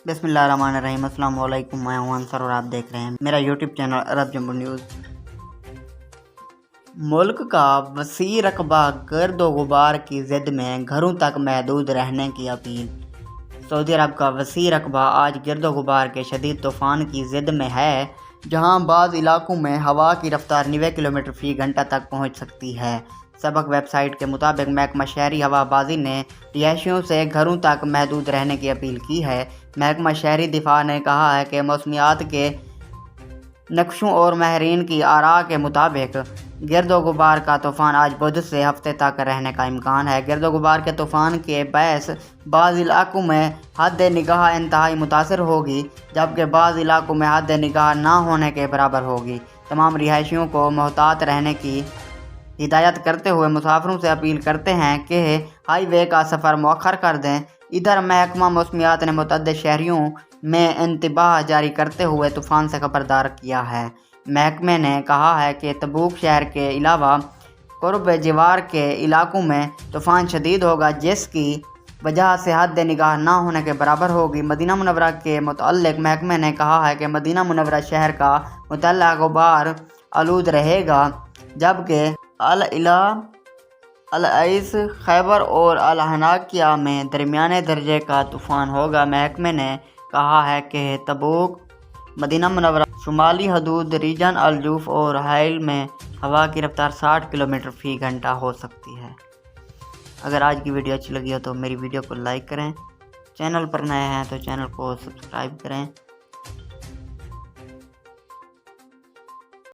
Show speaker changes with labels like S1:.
S1: बिस्मिल्लाहिर्रहमानिर्रहीम। अस्सलाम वालेकुम। मैं हूं अंसर और आप देख रहे हैं मेरा यूट्यूब चैनल अरब जंबो न्यूज़। मुल्क का वसी रकबा गर्द व गुबार की ज़िद में घरों तक महदूद रहने की अपील। सऊदी अरब का वसी रकबा आज गर्द व गुबार के शदीद तूफ़ान की ज़िद में है, जहां बाज़ इलाकों में हवा की रफ्तार 90 किलोमीटर फ़ी घंटा तक पहुंच सकती है। सबक वेबसाइट के मुताबिक महकमा शहरी हवाबाजी ने रिहायशियों से घरों तक महदूद रहने की अपील की है। महकमा शहरी दिफा ने कहा है कि मौसमियात के नक्शों और माहिरीन की आरा के मुताबिक गर्द व गुबार का तूफ़ान आज बुध से हफ्ते तक रहने का इम्कान है। गर्द व गुबार के तूफ़ान के बायस बाज़ इलाकों में हद निगाह इंतहाई मुतासर होगी, जबकि बाज़ इलाकों में हद निगाह ना होने के बराबर होगी। तमाम रिहायशियों को मोहतात रहने की हिदायत करते हुए मुसाफिरों से अपील करते हैं कि हाई वे का सफ़र मौखर कर दें। इधर महकमा मौसमियात ने मुतअद्दिद शहरियों में इंतबाह जारी करते हुए तूफ़ान से खबरदार किया है। महकमे ने कहा है कि तबूक शहर के अलावा कुर्ब जिवार के इलाकों में तूफ़ान शदीद होगा, जिसकी वजह से हद निगाह ना होने के बराबर होगी। मदीना मुनव्वरा के मुतअल्लिक़ महकमे ने कहा है कि मदीना मुनव्वरा शहर का मुतल्ला गुबार आलूद रहेगा, जबकि अल-इला, अल-अइस, खैबर और अल-हनाकिया में दरमियाने दर्जे का तूफ़ान होगा। महकमे ने कहा है कि तबूक, मदीना मुनव्वरा, शुमाली हदूद, रीजन अल-जूफ और हाइल में हवा की रफ्तार 60 किलोमीटर फ़ी घंटा हो सकती है। अगर आज की वीडियो अच्छी लगी हो तो मेरी वीडियो को लाइक करें, चैनल पर नए हैं तो चैनल को सब्सक्राइब करें।